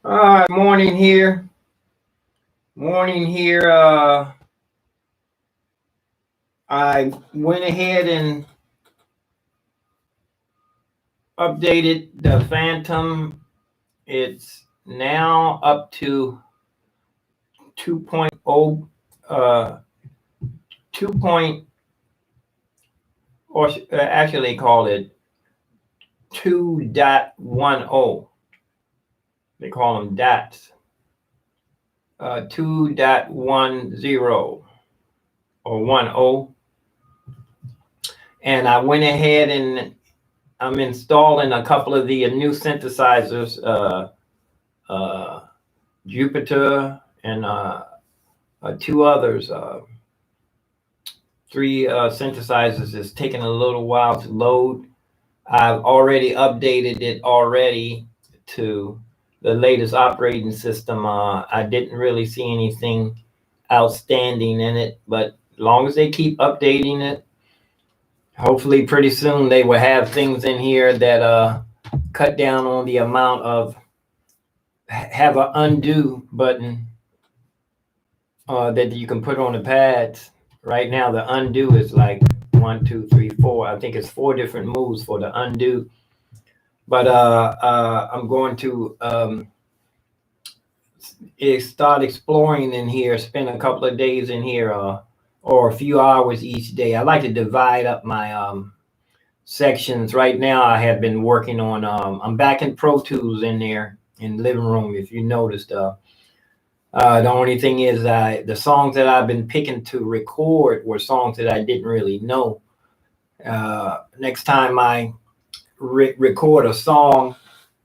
Morning here. Morning here. I went ahead and updated the Phantom. It's now up to 2.0, 2 point, or actually call it 2.10. They call them dots. 2.10 or 10. And I went ahead and I'm installing a couple of the new synthesizers, Jupiter and two others. Three synthesizers. It's taking a little while to load. I've already updated it already to the latest operating system. I didn't really see anything outstanding in it, but as long as they keep updating it, hopefully pretty soon they will have things in here that cut down on the amount of have an undo button that you can put on the pads. Right now the undo is like 1, 2, 3, 4. I think it's 4 different moves for the undo. But I'm going to start exploring in here, spend a couple of days in here, or a few hours each day. I like to divide up my sections. Right now I have been working on I'm back in Pro Tools in there in the living room, if you noticed. The only thing is the songs that I've been picking to record were songs that I didn't really know. Next time I record a song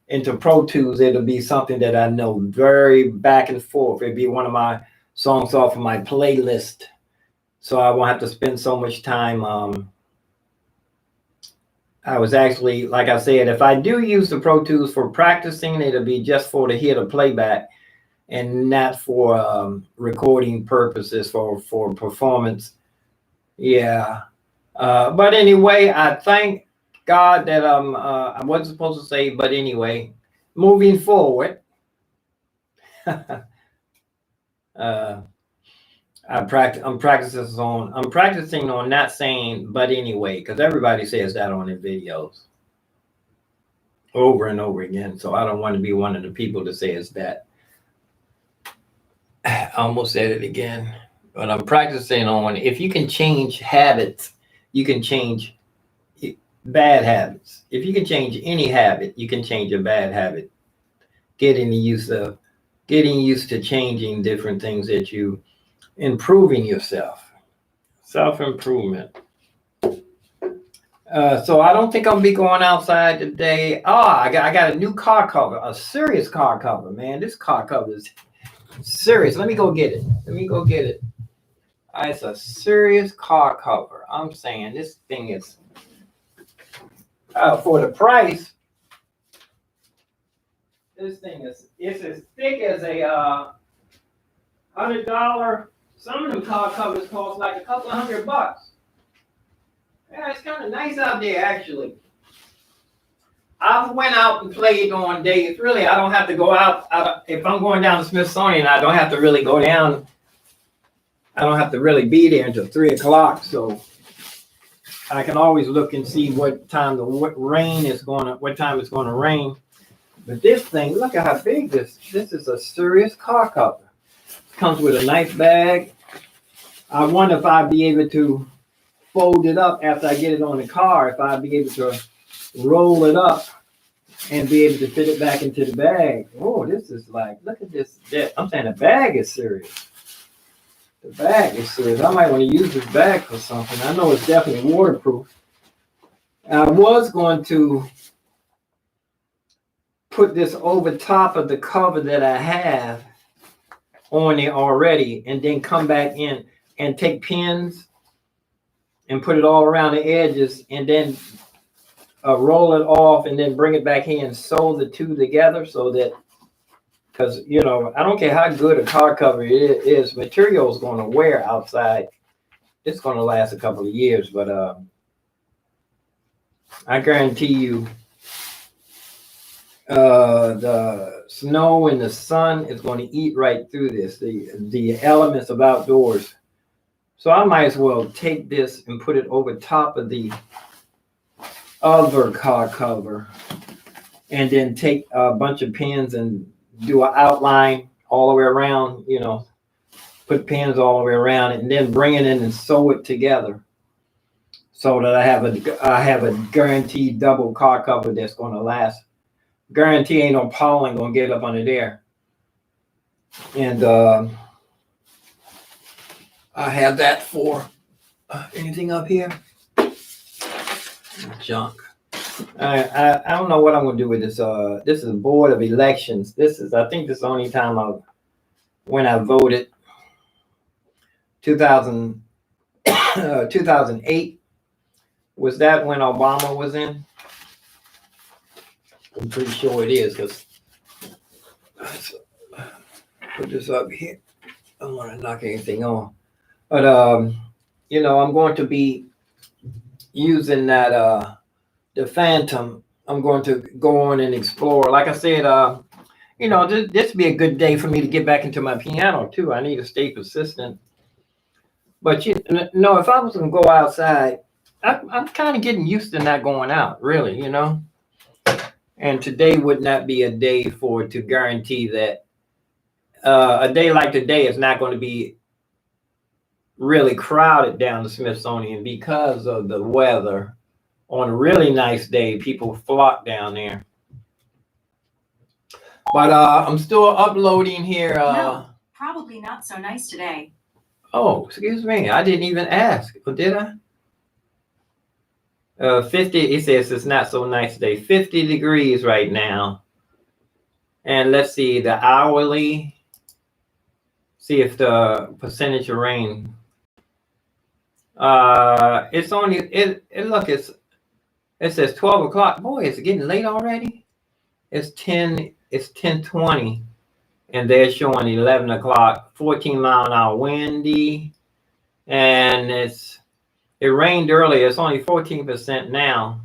into Pro Tools, it'll be something that I know very back and forth. It'll be one of my songs off of my playlist, so I won't have to spend so much time. I was actually, like I said, if I do use the Pro Tools for practicing, it'll be just for to hear the playback and not for recording purposes, for performance. Yeah. But anyway, I thank God that I wasn't supposed to say, but anyway, moving forward, I'm practicing on not saying but anyway, because everybody says that on their videos over and over again. So I don't want to be one of the people that says that. I almost said it again, but I'm practicing on if you can change habits, you can change bad habits. If you can change any habit, you can change a bad habit. Getting used to changing different things that you improving yourself, self-improvement. So I don't think I'll be going outside today. I got a new car cover, a serious car cover, man. This car cover is serious. Let me go get it. It's a serious car cover. I'm saying this thing is for the price. This thing it's as thick as a $100. Some of them car covers cost like a couple of $100. Yeah, it's kind of nice out there actually. I went out and played on days. Really, I don't have to go out. If I'm going down to Smithsonian, I don't have to really go down. I don't have to really be there until 3 o'clock. So I can always look and see what time what time it's going to rain. But this thing, look at how big this is. A serious car cover. It comes with a nice bag. I wonder if I'd be able to fold it up after I get it on the car, if I'd be able to roll it up and be able to fit it back into the bag. Oh, this is like, look at this. I'm saying the bag is serious. The bag is serious. I might want to use this bag for something. I know it's definitely waterproof. I was going to put this over top of the cover that I have on there already, and then come back in and take pins and put it all around the edges, and then roll it off, and then bring it back in and sew the two together, so that, because I don't care how good a car cover it is, material is going to wear outside. It's going to last a couple of years, but I guarantee you The snow and the sun is going to eat right through this, the elements of outdoors. So I might as well take this and put it over top of the other car cover, and then take a bunch of pins and do an outline all the way around, put pins all the way around it, and then bring it in and sew it together so that I have a guaranteed double car cover that's going to last. Guarantee ain't no pollen going to get up under there. And I have that for anything up here. Junk. I don't know what I'm going to do with this. This is Board of Elections. I think this is the only time when I voted. 2008 was that when Obama was in? I'm pretty sure it is, because put this up here. I don't want to knock anything on, but I'm going to be using that the Phantom. I'm going to go on and explore. Like I said, this would be a good day for me to get back into my piano too. I need to stay persistent. But if I was going to go outside, I'm kind of getting used to not going out, really, And today would not be a day to guarantee that a day like today is not going to be really crowded down the Smithsonian because of the weather. On a really nice day, people flock down there. But I'm still uploading here. No, probably not so nice today. Oh, excuse me. I didn't even ask. Or did I? 50, it says it's not so nice today. 50 degrees right now. And let's see the hourly. See if the percentage of rain. It's only, it says 12 o'clock. Boy, it's getting late already. It's 10:20. And they're showing 11 o'clock, 14-mile-an-hour windy. And it rained earlier. It's only 14% now.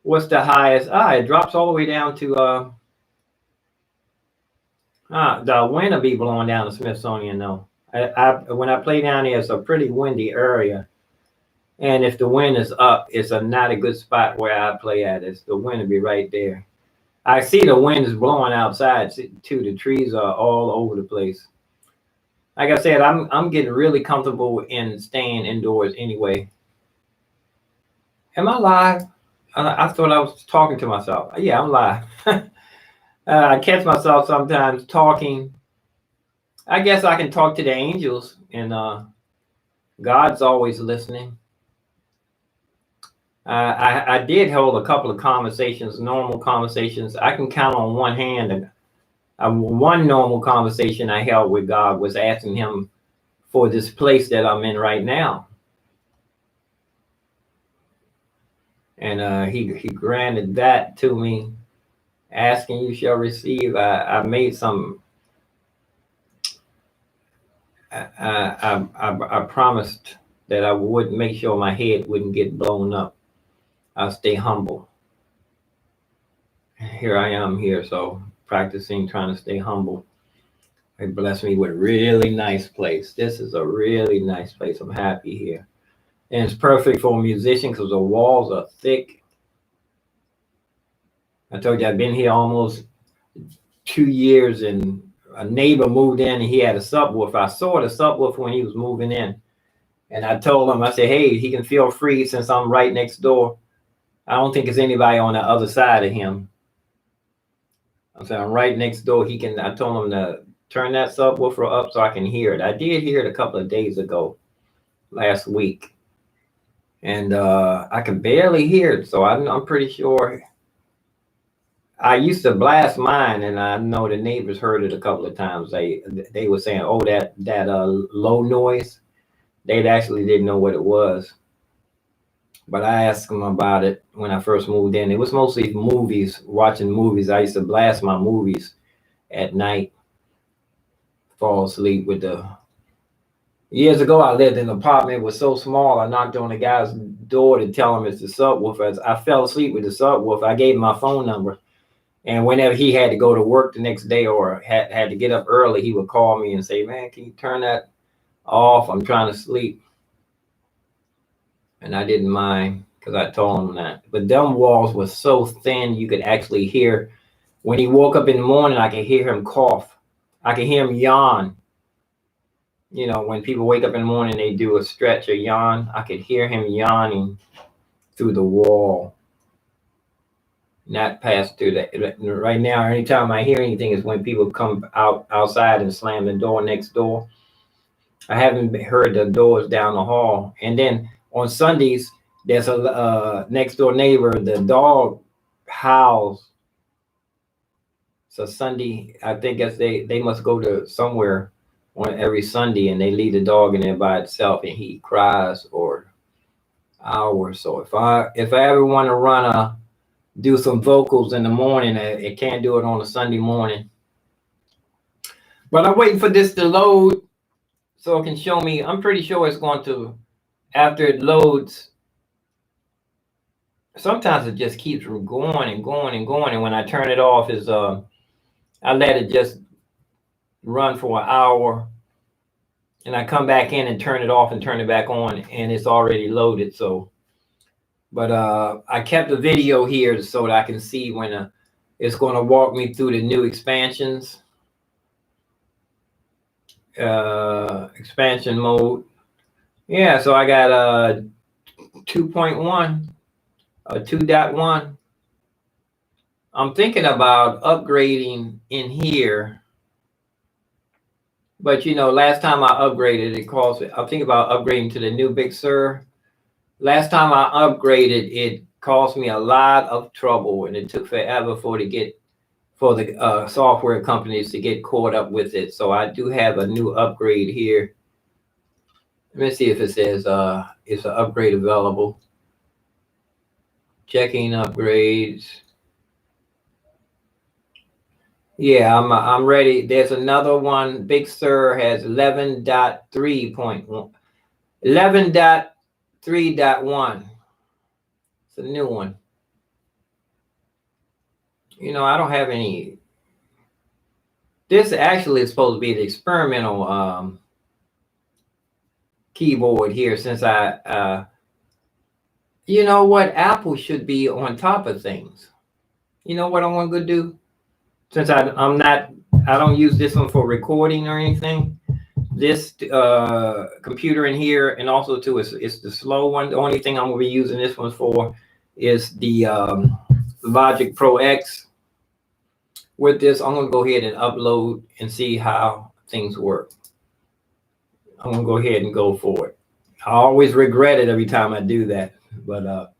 What's the highest? It drops all the way down to the wind will be blowing down the Smithsonian though. When I play down here, it's a pretty windy area. And if the wind is up, it's not a good spot where I play at. The wind will be right there. I see the wind is blowing outside too. The trees are all over the place. Like I said, I'm getting really comfortable in staying indoors anyway. Am I live? I thought I was talking to myself. Yeah, I'm live. I catch myself sometimes talking. I guess I can talk to the angels, and God's always listening. I did hold a couple of conversations, normal conversations. I can count on one hand. One normal conversation I held with God was asking him for this place that I'm in right now. And he granted that to me. Asking you shall receive. I made some. I promised that I would make sure my head wouldn't get blown up. I'll stay humble. Here I am here, so practicing, trying to stay humble. He blessed me with a really nice place. This is a really nice place. I'm happy here. And it's perfect for a musician because the walls are thick. I told you I've been here almost 2 years, and a neighbor moved in and he had a subwoofer. I saw the subwoofer when he was moving in. And I told him, I said, hey, he can feel free since I'm right next door. I don't think there's anybody on the other side of him. I said, I'm right next door. I told him to turn that subwoofer up so I can hear it. I did hear it a couple of days ago, last week. And I could barely hear it. So I'm pretty sure. I used to blast mine, and I know the neighbors heard it a couple of times. They were saying, oh, that low noise. They actually didn't know what it was. But I asked them about it when I first moved in. It was mostly movies, watching movies. I used to blast my movies at night, fall asleep with Years ago, I lived in an apartment. It was so small, I knocked on the guy's door to tell him it's the subwoofer. I fell asleep with the subwoofer. I gave him my phone number. And whenever he had to go to work the next day or had to get up early, he would call me and say, "Man, can you turn that off? I'm trying to sleep." And I didn't mind because I told him that. But them walls were so thin you could actually hear when he woke up in the morning. I could hear him cough. I could hear him yawn. You know, when people wake up in the morning, they do a stretch or yawn. I could hear him yawning through the wall, not past through that. Right now, anytime I hear anything is when people come outside and slam the door next door. I haven't heard the doors down the hall. And then on Sundays, there's a next door neighbor. The dog howls. So Sunday, I think they must go to somewhere on every Sunday, and they leave the dog in there by itself, and he cries or hours. So if I ever want to do some vocals in the morning, I can't do it on a Sunday morning. But I'm waiting for this to load so it can show me. I'm pretty sure it's going to, after it loads, sometimes it just keeps going and going and going. And when I turn it off, I let it just run for an hour, and I come back in and turn it off and turn it back on, and it's already loaded. So, but I kept the video here so that I can see when it's going to walk me through the new expansions, expansion mode. Yeah, so I got 2.1, 2.1. I'm thinking about upgrading in here. But you know, last time I upgraded, I'm thinking about upgrading to the new Big Sur. Last time I upgraded, it cost me a lot of trouble, and it took forever for the software companies to get caught up with it. So I do have a new upgrade here. Let me see if it says it's an upgrade available. Checking upgrades. Yeah, I'm ready. There's another one. Big Sur has 11.3.1. 11.3.1. It's a new one. You know, I don't have any. This actually is supposed to be the experimental keyboard here, since you know what, Apple should be on top of things. You know what I want to do? Since I don't use this one for recording or anything. This computer in here, and also too, it's the slow one. The only thing I'm gonna be using this one for is the Logic Pro X. With this, I'm gonna go ahead and upload and see how things work. I'm gonna go ahead and go for it. I always regret it every time I do that, but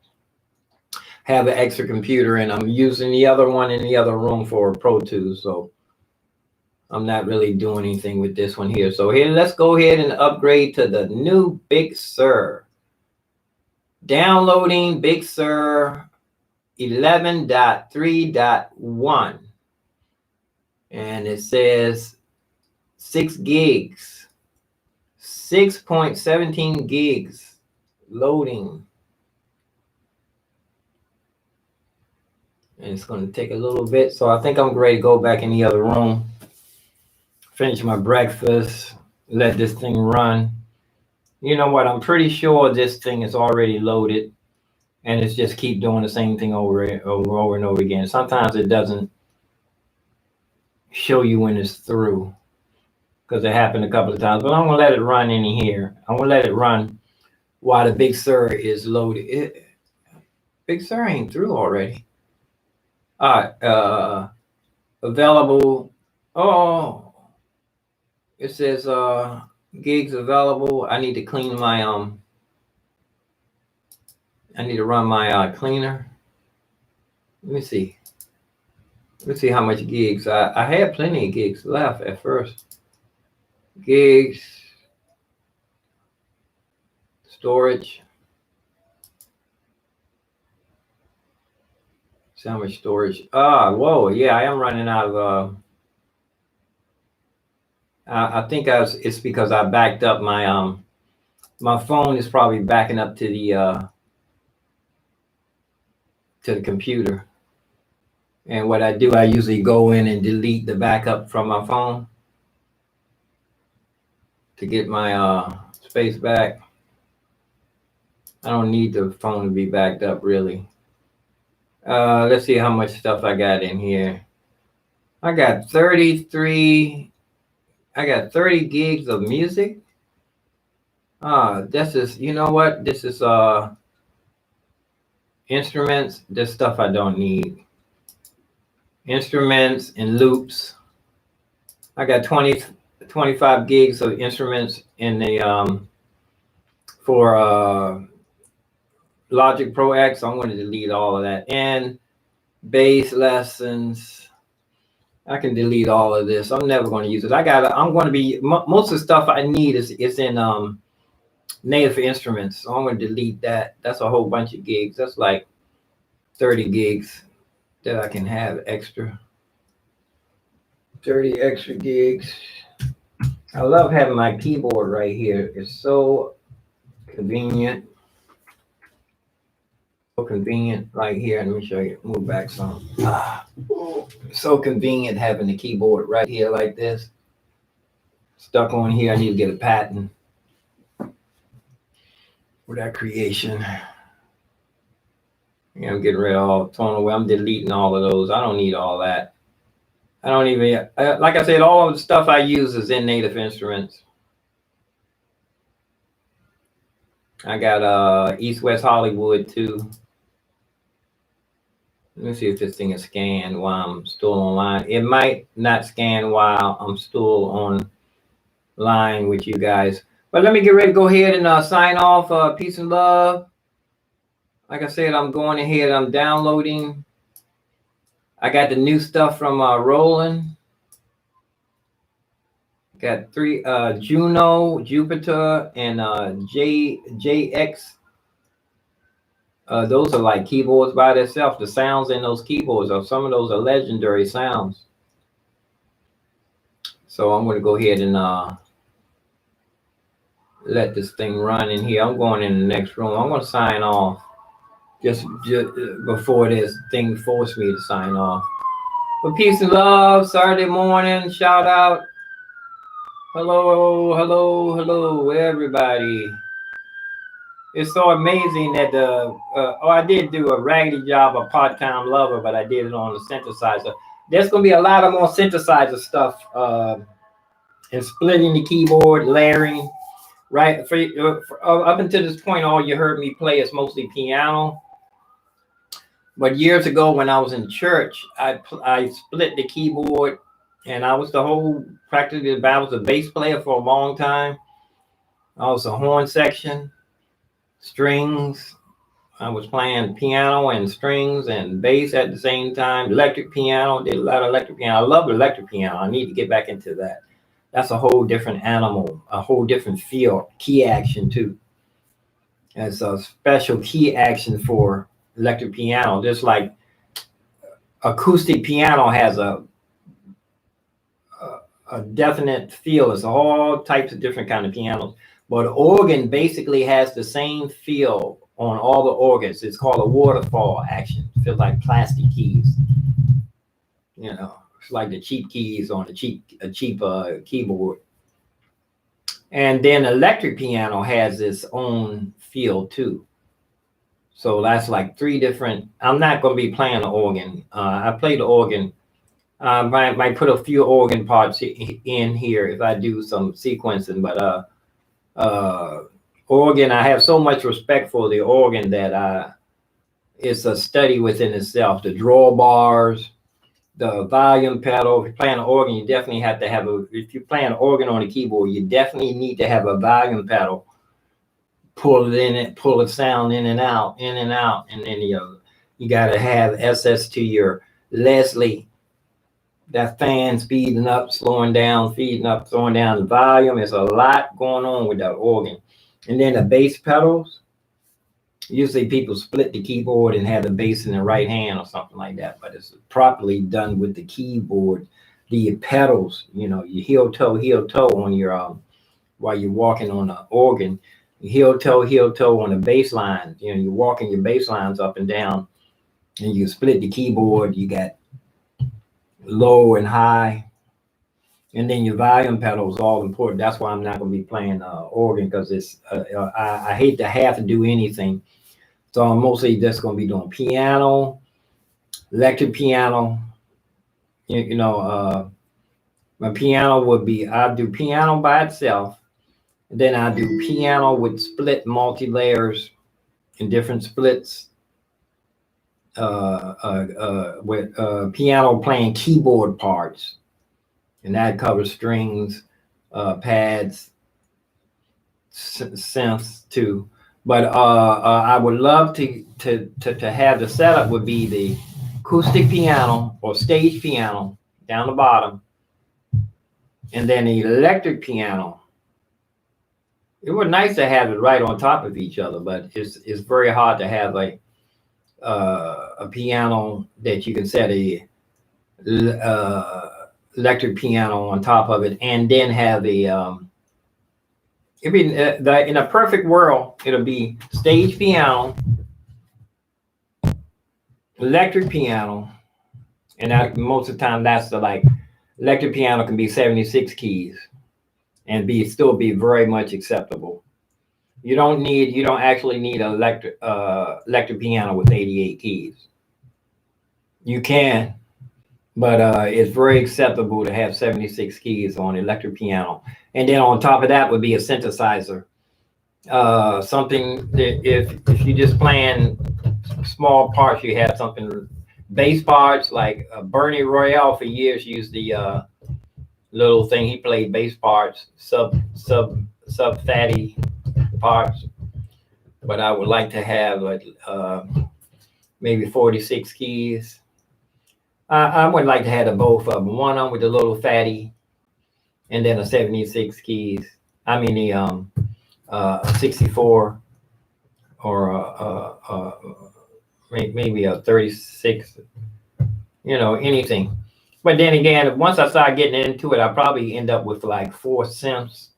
have an extra computer, and I'm using the other one in the other room for Pro Tools, so I'm not really doing anything with this one here. So here, let's go ahead and upgrade to the new Big Sur. Downloading Big Sur 11.3.1. And it says 6 gigs, 6.17 gigs loading. And it's going to take a little bit. So I think I'm ready to go back in the other room, finish my breakfast, let this thing run. You know what? I'm pretty sure this thing is already loaded, and it's just keep doing the same thing over and over again. Sometimes it doesn't show you when it's through, because it happened a couple of times. But I'm gonna let it run in here. I'm gonna let it run while the Big Sur is loaded. Big Sur ain't through already. All right, available. Oh, it says gigs available. I need to clean my I need to run my cleaner. Let me see. Let's see how much gigs. I had plenty of gigs left at first. Gigs, storage. See how much storage. Whoa, yeah, I am running out of. I think it's because I backed up my my phone is probably backing up to the computer. And what I do, I usually go in and delete the backup from my phone to get my space back. I don't need the phone to be backed up really. Let's see how much stuff I got in here. I got 30 gigs of music. This is, you know what? This is instruments. This stuff I don't need. Instruments and loops. I got 25 gigs of instruments in the for Logic Pro X. I'm going to delete all of that. And bass lessons. I can delete all of this. I'm never going to use it. I'm going to be most of the stuff I need is in Native Instruments. So I'm going to delete that. That's a whole bunch of gigs. That's like 30 gigs that I can have extra. 30 extra gigs. I love having my keyboard right here. It's so convenient. So convenient right here. Let me show you. Move back some. So convenient having the keyboard right here like this. Stuck on here. I need to get a patent for that creation. Yeah, I'm getting rid of all thrown away. I'm deleting all of those. I don't need all that. I don't even, like I said, all of the stuff I use is in Native Instruments. I got East West Hollywood too. Let me see if this thing is scanned while I'm still online. It might not scan while I'm still online with you guys. But let me get ready to go ahead and sign off. Peace and love. Like I said, I'm going ahead. I'm downloading. I got the new stuff from Roland. Got 3 Juno, Jupiter, and JX. Those are like keyboards by themselves. The sounds in those keyboards some of those are legendary sounds. So I'm going to go ahead and let this thing run in here. I'm going in the next room. I'm going to sign off just before this thing forced me to sign off. But peace and love. Saturday morning. Shout out. Hello, hello, hello, everybody. It's so amazing that I did do a raggedy job of part-time lover, but I did it on the synthesizer. There's going to be a lot of more synthesizer stuff and splitting the keyboard, layering. Right, up until this point, all you heard me play is mostly piano. But years ago, when I was in church, I split the keyboard, and I was practically I was a bass player for a long time. I was a horn section, strings. I was playing piano and strings and bass at the same time. Electric piano, did a lot of electric piano. I love electric piano. I need to get back into that. That's a whole different animal, a whole different feel. Key action too. It's a special key action for electric piano. Just like acoustic piano has a definite feel. It's all types of different kind of pianos. But organ basically has the same feel on all the organs. It's called a waterfall action. It feels like plastic keys. You know. It's like the cheap keys on a cheap keyboard. And then electric piano has its own feel too. So that's like 3 different. I'm not going to be playing the organ. I play the organ. I might put a few organ parts in here if I do some sequencing. But organ, I have so much respect for the organ that it's a study within itself. The drawbars, the volume pedal. If you're playing an organ, you definitely have to have if you're playing an organ on a keyboard, you definitely need to have a volume pedal. Pull the sound in and out, and then you got to have SS to your Leslie. That fan speeding up, slowing down, feeding up, slowing down the volume. There's a lot going on with that organ. And then the bass pedals. Usually people split the keyboard and have the bass in the right hand or something like that, but it's properly done with the keyboard. The pedals, your heel toe on your while you're walking on the organ, heel toe on the bass line. You're walking your bass lines up and down, and you split the keyboard. You got low and high. And then your volume pedal is all important. That's why I'm not going to be playing organ, because I hate to have to do anything. So I'm mostly just going to be doing piano, electric piano. My piano would be, I'll do piano by itself. Then I do piano with split multi-layers in different splits. With piano playing keyboard parts, and that covers strings, pads, synths too. But I would love to have the setup would be the acoustic piano or stage piano down the bottom, and then the electric piano. It would nice to have it right on top of each other, but it's very hard to have a piano that you can set a electric piano on top of it, and then have a in a perfect world, it'll be stage piano, electric piano, and that, most of the time that's the like electric piano can be 76 keys and still be very much acceptable. You don't actually need an electric piano with 88 keys. You can, but it's very acceptable to have 76 keys on electric piano. And then on top of that would be a synthesizer. Something that if you just playing small parts, you have something bass parts like Bernie Royale for years used the little thing. He played bass parts, sub fatty parts. But I would like to have like maybe 46 keys. I would like to have the both of them. One on with the little fatty, and then a 76 keys. I mean the 64 or maybe a 36. Anything. But then again, once I start getting into it, I'll probably end up with like 4 synths,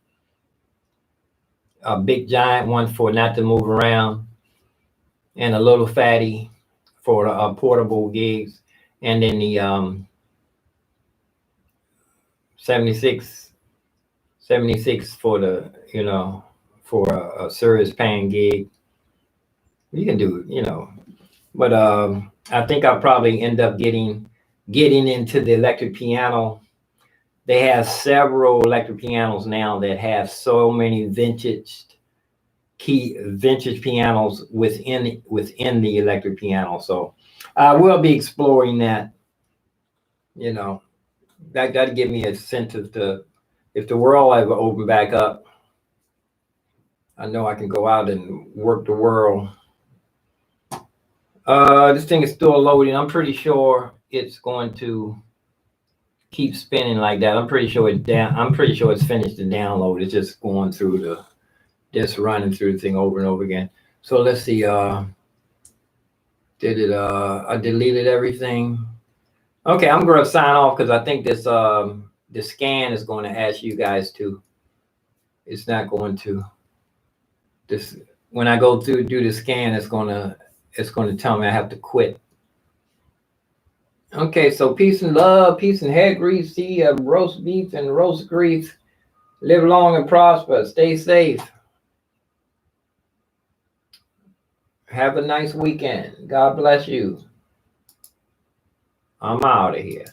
a big giant one for not to move around, and a little fatty for portable gigs, and then the 76 for the for a serious paying gig. You can do but I think I'll probably end up getting into the electric piano. They have several electric pianos now that have so many vintage pianos within the electric piano. So I will be exploring that. That'd give me a sense of if the world ever opened back up, I know I can go out and work the world. This thing is still loading. I'm pretty sure it's going to keep spinning like that. I'm pretty sure it's finished the download. It's just going through just running through the thing over and over again. So let's see. I deleted everything. Okay, I'm going to sign off because I think this scan is going to ask you guys to. It's not going to. This when I go through do the scan, it's going to tell me I have to quit. Okay, so peace and love, peace and head grease, see roast beef and roast grease. Live long and prosper. Stay safe. Have a nice weekend. God bless you. I'm out of here.